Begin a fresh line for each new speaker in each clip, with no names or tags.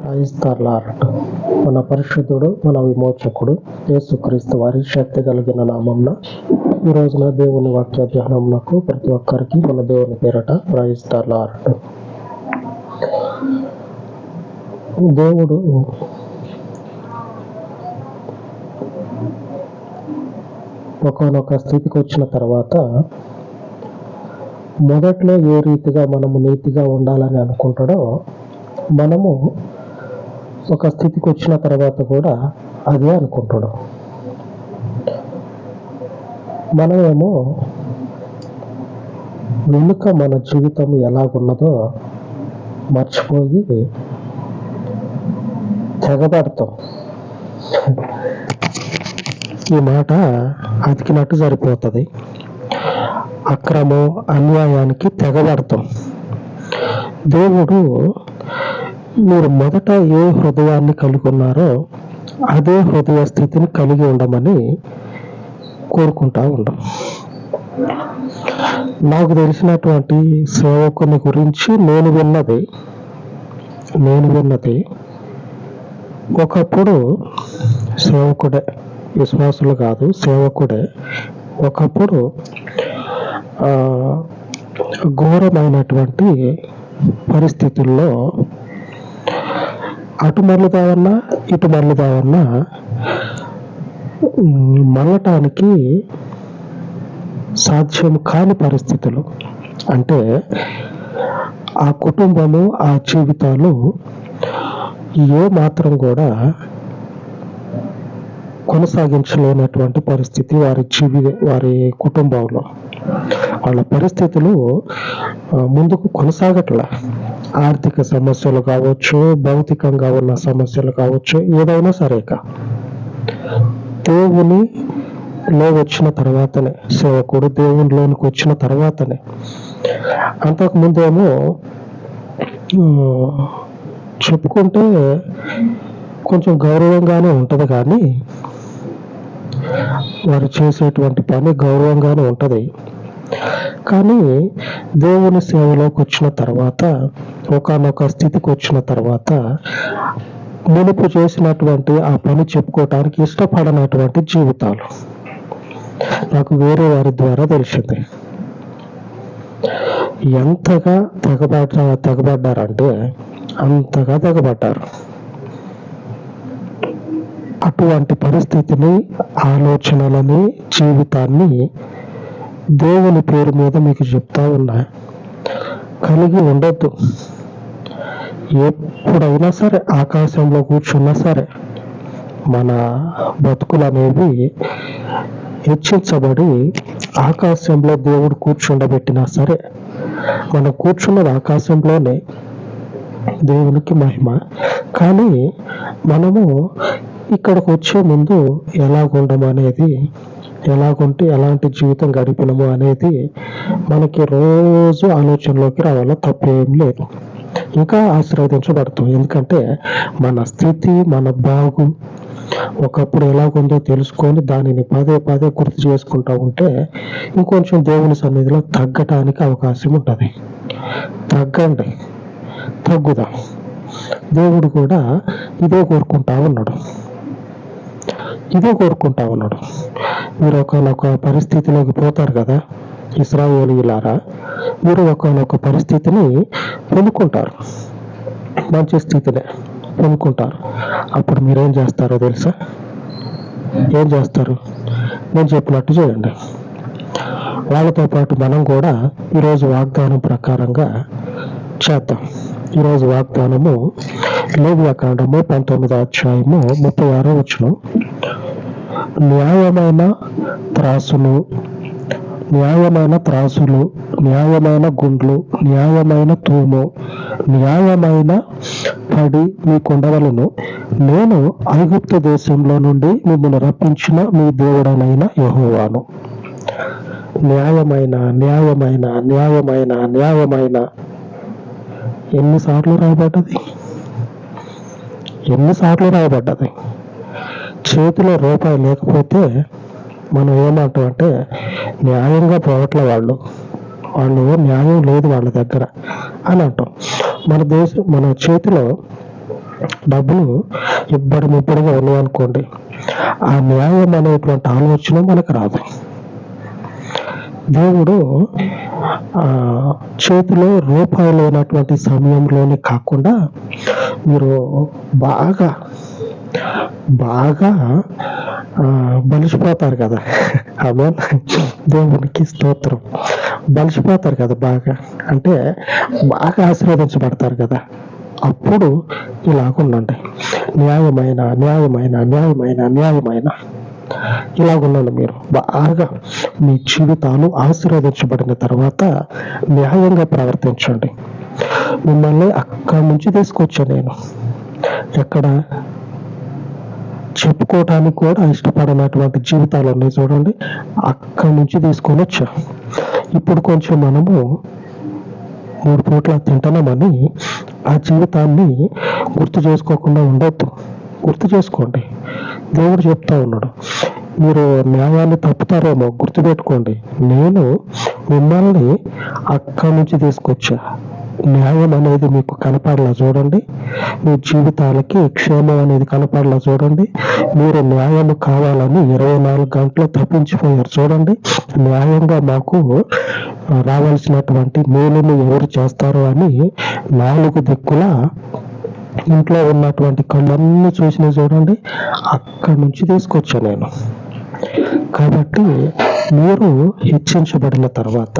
క్రైస్తలార్డ్ మన పరిశుద్ధుడు, మన విమోచకుడు యేసుక్రీస్తు వారి శక్తి కలిగిన నామంన ఈ రోజున దేవుని వాక్య ధ్యానమునకు ప్రతి ఒక్కరికి మన దేవుని పేరట క్రైస్తలార్డ్. దేవుడు ఒకనొక స్థితికి వచ్చిన తర్వాత మొదట్లో ఏ రీతిగా మనము నీతిగా ఉండాలని అనుకుంటాడో, మనము ఒక స్థితికి వచ్చిన తర్వాత కూడా అదే అనుకుంటాడు. మనమేమో వెనుక మన జీవితం ఎలాగున్నదో మర్చిపోయి తెగబడతాం. ఈ మాట అతికినట్టు సరిపోతుంది. అక్రమం, అన్యాయానికి తెగబడతాం. దేవుడు మీరు మొదట ఏ హృదయాన్ని కలిగి ఉన్నారో అదే హృదయ స్థితిని కలిగి ఉండమని కోరుకుంటా ఉండం. నాకు తెలిసినటువంటి సేవకుని గురించి నేను విన్నది ఒకప్పుడు సేవకుడే, విశ్వాసులు కాదు, సేవకుడే ఒకప్పుడు ఘోరమైనటువంటి పరిస్థితుల్లో అటు మళ్ళుదామన్నా ఇటు మళ్ళుదామన్నా మళ్ళటానికి సాధ్యం కాని పరిస్థితులు. అంటే ఆ కుటుంబము, ఆ జీవితాలు ఏ మాత్రం కూడా కొనసాగించలేనటువంటి పరిస్థితి వారి కుటుంబంలో. వాళ్ళ పరిస్థితులు ముందుకు కొనసాగట్లే. ఆర్థిక సమస్యలు కావచ్చు, భౌతికంగా ఉన్న సమస్యలు కావచ్చు, ఏదైనా సరేక దేవునిలో వచ్చిన తర్వాతనే, సేవకుడు దేవునిలోనికి వచ్చిన తర్వాతనే. అంతకుముందేమో చెప్పుకుంటే కొంచెం గౌరవంగానే ఉంటుంది, కానీ వారు చేసేటువంటి పని గౌరవంగానే ఉంటుంది. కానీ దేవుని సేవలోకి వచ్చిన తర్వాత, ఒకనొక స్థితికి వచ్చిన తర్వాత మునుపు చేసినటువంటి ఆ పని చెప్పుకోవటానికి ఇష్టపడనటువంటి జీవితాలు నాకు వేరే వారి ద్వారా తెలిసింది. ఎంతగా తెగబడ్డారంటే అంతగా తెగబడ్డారు. అటువంటి పరిస్థితిని, ఆలోచనలని, జీవితాన్ని దేవుని పేరు మీద మీకు చెప్తా ఉన్నా, కలిగి ఉండొద్దు. ఎప్పుడైనా సరే, ఆకాశంలో కూర్చున్నా సరే, మన బతుకులు అనేవి హెచ్చించబడి ఆకాశంలో దేవుడు కూర్చుండబెట్టినా సరే, మనం కూర్చున్నది ఆకాశంలోనే, దేవునికి మహిమ. కానీ మనము ఇక్కడికి వచ్చే ముందు ఎలాగుండము అనేది, ఎలాగుంటే ఎలాంటి జీవితం గడిపినము అనేది మనకి రోజు ఆలోచనలోకి రావాలో తప్పేం లేదు. ఇంకా ఆశీర్వదించబడతాం. ఎందుకంటే మన స్థితి, మన బాగు ఒకప్పుడు ఎలాగుందో తెలుసుకొని దానిని పదే పదే గుర్తు చేసుకుంటూ ఉంటే ఇంకొంచెం దేవుని సన్నిధిలో తగ్గటానికి అవకాశం ఉంటుంది. తగ్గుదాం. దేవుడు కూడా ఇదే కోరుకుంటా ఉన్నాడు. మీరు ఒకనొక పరిస్థితిలోకి పోతారు కదా, ఇశ్రాయేలీయులారా, మీరు ఒకనొక పరిస్థితిని పొందుకుంటారు, మంచి స్థితిని పొందుకుంటారు. అప్పుడు మీరేం చేస్తారో తెలుసా? ఏం చేస్తారు? నేను చెప్పినట్టు చేయండి. వాళ్ళతో పాటు మనం కూడా ఈరోజు వాగ్దానం ప్రకారంగా చేద్దాం. ఈరోజు వాగ్దానము లేవియాకాండము 19వ అధ్యాయము 36వ వచనం. న్యాయమైన త్రాసులు, న్యాయమైన గుండ్లు, న్యాయమైన తూము, న్యాయమైన పడి మీకుండవలను. నేను ఐగుప్తు దేశంలో నుండి మిమ్మల్ని రప్పించిన మీ దేవుడనైన యెహోవాను. న్యాయమైన ఎన్నిసార్లు రాయబడ్డది? చేతిలో రూపాయి లేకపోతే మనం ఏమంటాం అంటే న్యాయంగా పోవట్లే, వాళ్ళు న్యాయం లేదు వాళ్ళ దగ్గర అని అంటాం. మన చేతిలో డబ్బులు ఇబ్బడిగా ఉన్నాయనుకోండి, ఆ న్యాయం అనేటువంటి ఆలోచన మనకు రాదు. దేవుడు చేతిలో రూపాయలు లేనటువంటి సమయంలోనే కాకుండా మీరు బాగా బాగా బలిసిపోతారు కదా. ఆమె దేవునికి స్తోత్రం. బలిసిపోతారు కదా, బాగా అంటే బాగా ఆశీర్వదించబడతారు కదా. అప్పుడు ఇలాగుండండి, న్యాయమైన న్యాయమైన న్యాయమైన న్యాయమైన ఇలాగుండండి. మీరు బాగా మీ జీవితాలు ఆశీర్వదించబడిన తర్వాత న్యాయంగా ప్రవర్తించండి. మిమ్మల్ని అక్కడి నుంచి తీసుకొచ్చా నేను. ఎక్కడ చెప్పుకోవటానికి కూడా ఇష్టపడినటువంటి జీవితాలు ఉన్నాయి చూడండి, అక్కడి నుంచి తీసుకొని వచ్చా. ఇప్పుడు కొంచెం మనము 3 పూట్ల తింటున్నామని ఆ జీవితాన్ని గుర్తు చేసుకోకుండా ఉండొద్దు. గుర్తు చేసుకోండి. దేవుడు చెప్తా ఉన్నాడు, మీరు న్యాయాన్ని తప్పుతారేమో, గుర్తుపెట్టుకోండి, నేను మిమ్మల్ని అక్కడి నుంచి తీసుకొచ్చా. న్యాయం అనేది మీకు కనపడలా చూడండి, మీ జీవితాలకి క్షేమం అనేది కనపడలా చూడండి. మీరు న్యాయం కావాలని 24 గంటలు తప్పించిపోయారు చూడండి. న్యాయంగా మాకు రావాల్సినటువంటి మేలుని ఎవరు చేస్తారో అని 4 దిక్కుల ఇంట్లో ఉన్నటువంటి కళ్ళన్నీ చూసినాయి చూడండి, అక్కడి నుంచి తీసుకొచ్చా నేను. కాబట్టి మీరు హెచ్చించబడిన తర్వాత,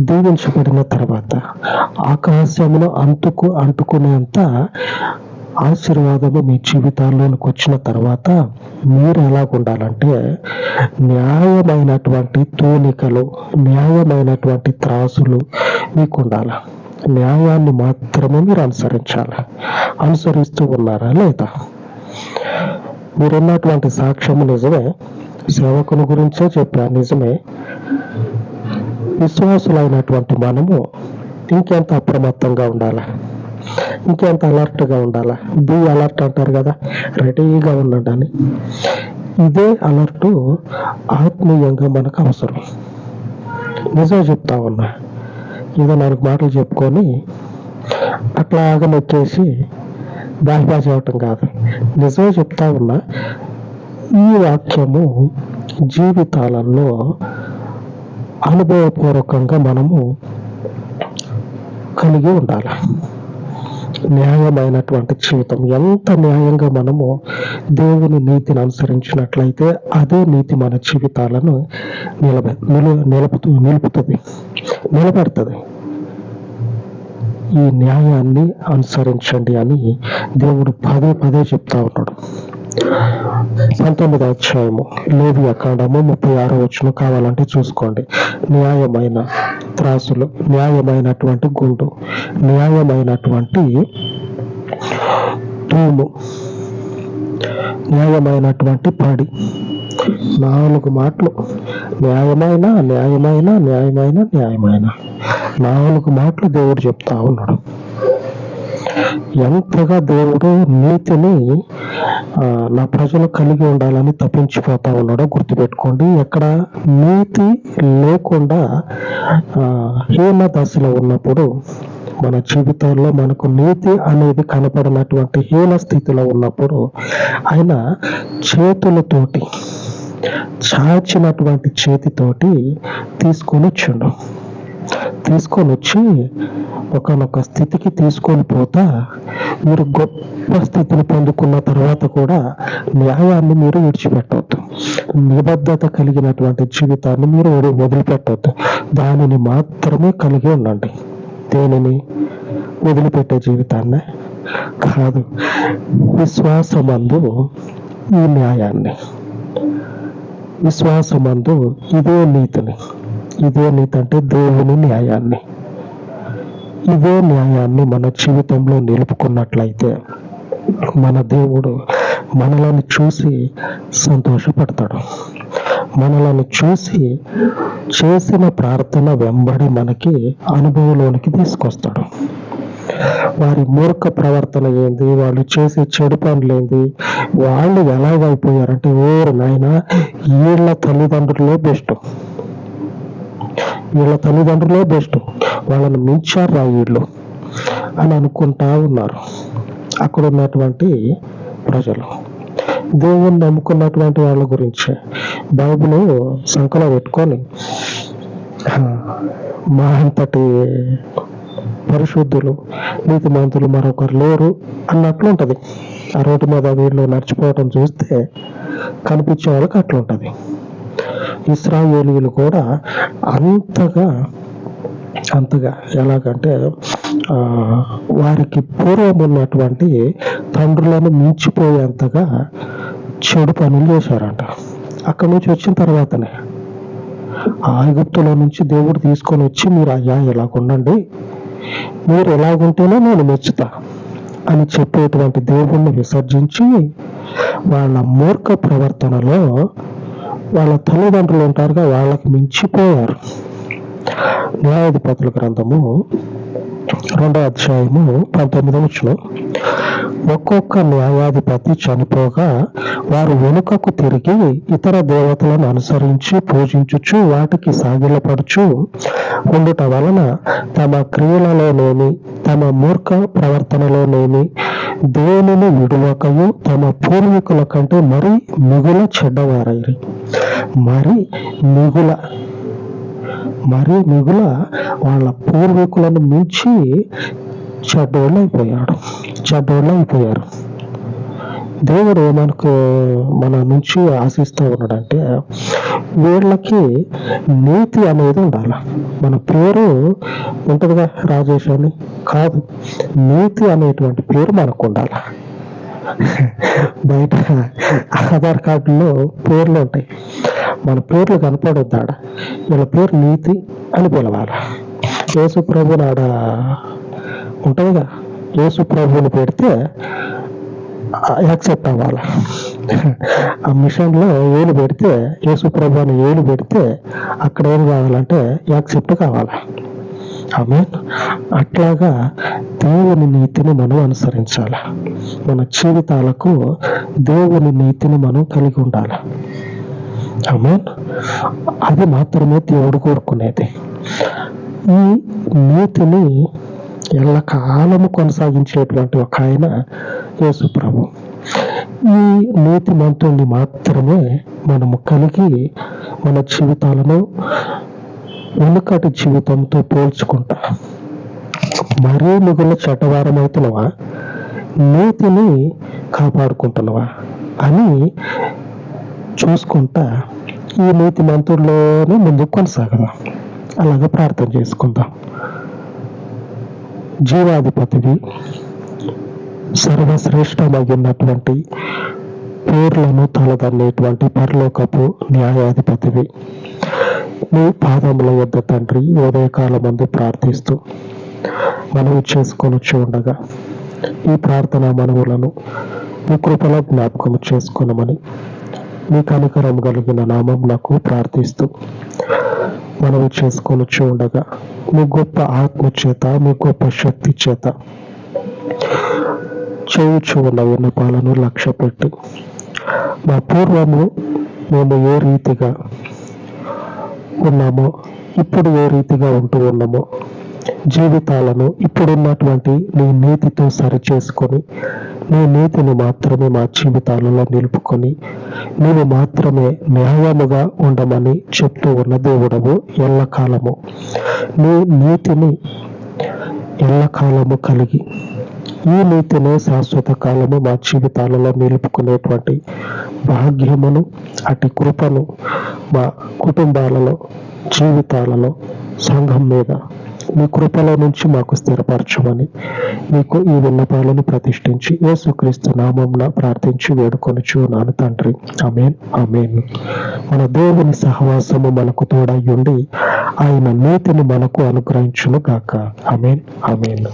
దీవించబడిన తర్వాత, ఆకాశమును అంటుకునేంత ఆశీర్వాదము మీ జీవితాల్లోనికి వచ్చిన తర్వాత మీరు ఎలాగుండాలంటే, న్యాయమైనటువంటి తూనికలు, న్యాయమైనటువంటి త్రాసులు మీకు ఉండాలి. న్యాయాన్ని మాత్రమే మీరు అనుసరించాలి. అనుసరిస్తూ ఉన్నారా లేదా? మీరున్నటువంటి సాక్ష్యము నిజమే, సేవకుని గురించే చెప్పా, నిజమే. విశ్వాసులైనటువంటి మనము ఇంకెంత అప్రమత్తంగా ఉండాలా, ఇంకెంత అలర్ట్గా ఉండాలా. బీ అలర్ట్ అంటారు కదా, రెడీగా ఉండండి. ఇదే అలర్టు ఆత్మీయంగా మనకు అవసరం. నిజం చెప్తా ఉన్నా, ఏదో 4 మాటలు చెప్పుకొని అట్లాగా నొక్కేసి బాగా చేయటం కాదు. నిజమే చెప్తా ఉన్నా. ఈ వాక్యము జీవితాలలో అనుభవపూర్వకంగా మనము కలిగి ఉండాలి. న్యాయమైనటువంటి జీవితం, ఎంత న్యాయంగా మనము దేవుని నీతిని అనుసరించినట్లయితే అదే నీతి మన జీవితాలను నిలబెడుతుంది. ఈ న్యాయాన్ని అనుసరించండి అని దేవుడు పదే చెప్తా ఉన్నాడు. 19వ అధ్యాయము లేవియా కాండము 36వ వచనం కావాలంటే చూసుకోండి. న్యాయమైన త్రాసులు, న్యాయమైనటువంటి గుండు, న్యాయమైనటువంటి తూము, న్యాయమైనటువంటి పడి, 4 మాటలు. న్యాయమైన న్యాయమైన న్యాయమైన న్యాయమైన 4 మాటలు దేవుడు చెప్తా ఉన్నాడు. ఎంతగా దేవుడు నీతిని నా ప్రజలు కలిగి ఉండాలని తప్పించిపోతా ఉన్నాడో గుర్తుపెట్టుకోండి. ఎక్కడ నీతి లేకుండా హీన దశలో ఉన్నప్పుడు, మన జీవితాల్లో మనకు నీతి అనేది కనపడినటువంటి హీన స్థితిలో ఉన్నప్పుడు, ఆయన చేతులతోటి, చాచినటువంటి చేతితోటి తీసుకొని వచ్చి ఒకనొక స్థితికి తీసుకొని పోతా, మీరు గొప్ప స్థితిని పొందుకున్న తర్వాత కూడా న్యాయాన్ని మీరు విడిచిపెట్టవద్దు. నిబద్ధత కలిగినటువంటి జీవితాన్ని మీరు వదిలిపెట్టవద్దు. దానిని మాత్రమే కలిగి ఉండండి. దేనిని? వదిలిపెట్టే జీవితాన్ని కాదు. విశ్వాసమందు ఈ న్యాయాన్ని, విశ్వాసమందు ఇదే నీతిని, ఇదే నీతి అంటే దేవుని న్యాయాన్ని, ఇదే న్యాయాన్ని మన జీవితంలో నిలుపుకున్నట్లయితే మన దేవుడు మనలను చూసి సంతోషపడతాడు. మనలను చూసి చేసిన ప్రార్థన వెంబడి మనకి అనుభవంలోనికి తీసుకొస్తాడు. వారి మూర్ఖ ప్రవర్తన ఏంది, వాళ్ళు చేసే చెడు పనులేంది, వాళ్ళు ఎలాగైపోయారంటే, ఓరు నాయన వీళ్ళ తల్లిదండ్రులే బెస్ట్, వాళ్ళని మించారు వీళ్ళు అని అనుకుంటా ఉన్నారు. అక్కడ ఉన్నటువంటి ప్రజలు. దేవుణ్ణి నమ్ముకున్నటువంటి వాళ్ళ గురించి బైబిల్ సంకలో పెట్టుకొని మా అంతటి పరిశుద్ధులు నీతిమంతులు మరొకరు లేరు అన్నట్లు ఉంటుంది. ఆ రోడ్డు మీద వీళ్ళు నడిచిపోవటం చూస్తే కనిపించే వాళ్ళకి అట్లుంటది. ఇశ్రాయేలీయులు కూడా అంతగా ఎలాగంటే వారికి పూర్వం ఉన్నటువంటి తండ్రులను మించిపోయేంతగా చెడు పనులు చేశారంట. అక్కడి నుంచి వచ్చిన తర్వాతనే ఐగుప్తులో నుంచి దేవుడు తీసుకొని వచ్చి, మీరు అయ్యా ఎలాగుండండి, మీరు ఎలాగుంటేనే నేను మెచ్చుతా అని చెప్పేటువంటి దేవుణ్ణి విసర్జించి వాళ్ళ మూర్ఖ ప్రవర్తనలో వాళ్ళ తల్లిదండ్రులు ఉంటారుగా, వాళ్ళకి మించిపోయారు. న్యాయాధిపతుల గ్రంథము 2వ అధ్యాయము 19వ వచనం. ఒక్కొక్క న్యాయాధిపతి చనిపోగా వారు వెనుకకు తిరిగి ఇతర దేవతలను అనుసరించి పూజించుచు వాటికి సాగిలపడుచు ఉండుట వలన తమ క్రియలలోనేమి తమ మూర్ఖ ప్రవర్తనలోనేమి దేవునిని విడువకయు తమ పూర్వీకుల కంటే మరి మిగుల చెడ్డవారైరి. మరి మిగుల వాళ్ళ పూర్వీకులను మించి చెడ్డోళ్ళు అయిపోయారు. దేవుడు మన నుంచి ఆశిస్తూ ఉన్నాడంటే వీళ్ళకి నీతి అనేది ఉండాలి. మన పేరు ఉంటుందిగా రాజేష్ అని, కాదు, నీతి అనేటువంటి పేరు మనకు ఉండాలి. బయట ఆధార్ కార్డులో పేర్లు ఉంటాయి, మన పేర్లు కనపడొద్దు. ఆడ వీళ్ళ పేరు నీతి అని పిలవాలి. యేసు ప్రభు ఆడ ఉంటుందిగా, యేసు ప్రభుని పెడితే యాక్సెప్ట్ అవ్వాలి. ఆ మిషన్లో ఏలు పెడితే, యేసు ప్రభు అని ఏలు పెడితే అక్కడ ఏం కావాలంటే యాక్సెప్ట్ కావాలి. ఆమేన్. అట్లాగా దేవుని నీతిని మనం అనుసరించాలి. మన జీవితాలకు దేవుని నీతిని మనం కలిగి ఉండాలి. ఆమేన్. అది మాత్రమే దేవుడు కోరుకునేది. ఈ నీతిని ఎల్లకాలము కొనసాగించేటువంటి ఒక ఆయన యేసు ప్రభు. ఈ నీతిమంతుణ్ణి మాత్రమే మనము కలిగి మన జీవితాలను వెనుకటి జీవితంతో పోల్చుకుంటా మరీ మిగుల చెడ్డవారమవుతున్నావా, నీతిని కాపాడుకుంటున్నావా అని చూసుకుంటా ఈ నీతిమంతుల్లోనే ముందుకు కొనసాగదాం. అలాగే ప్రార్థన చేసుకుందాం. జీవాధిపతివి, సర్వశ్రేష్టమైనటువంటి పేర్లను తలదన్నేటువంటి పరలోకపు న్యాయాధిపతివి, నీ పాదముల యొద్ద తండ్రి ఉదయకాలమందు ప్రార్థిస్తూ మనవి చేసుకొని ఉండగా ఈ ప్రార్థన మనవులను మీ కృపలో జ్ఞాపకం చేసుకొనమని మీ కనికరం కలిగిన నామం నాకు ప్రార్థిస్తూ మనవి చేసుకొని ఉండగా మీ గొప్ప ఆత్మ చేత, మీ గొప్ప శక్తి చేత చేయుచు ఉన్న విన్నపాలను లక్ష్య పెట్టి మా పూర్వము మేము ఏ రీతిగా ఉన్నామో, ఇప్పుడు ఏ రీతిగా ఉంటూ ఉన్నామో జీవితాలను ఇప్పుడున్నటువంటి నీ నీతితో సరిచేసుకొని నీ నీతిని మాత్రమే మా జీవితాలలో నిలుపుకొని నీవు మాత్రమే న్యాయముగా ఉండమని చెప్తూ ఉన్న దేవుడవు. ఎల్లకాలము నీ నీతిని ఎల్లకాలము కలిగి ఈ నీతిని శాశ్వత కాలము మా జీవితాలలో నిలుపుకునేటువంటి భాగ్యమును, అటు కృపను మా కుటుంబాలలో, జీవితాలలో, సంఘం మీద మీ కృపలో నుంచి మాకు స్థిరపరచమని మీకు ఈ విన్నపాలను ప్రతిష్ఠించి యేసుక్రీస్తు నామమున ప్రార్థించి వేడుకొనుచున్నాను తండ్రి. ఆమేన్, ఆమేన్. మన దేవుని సహవాసము మనకు తోడయ్యుండి ఆయన నీతిని మనకు అనుగ్రహించును గాక. ఆమేన్, ఆమేన్.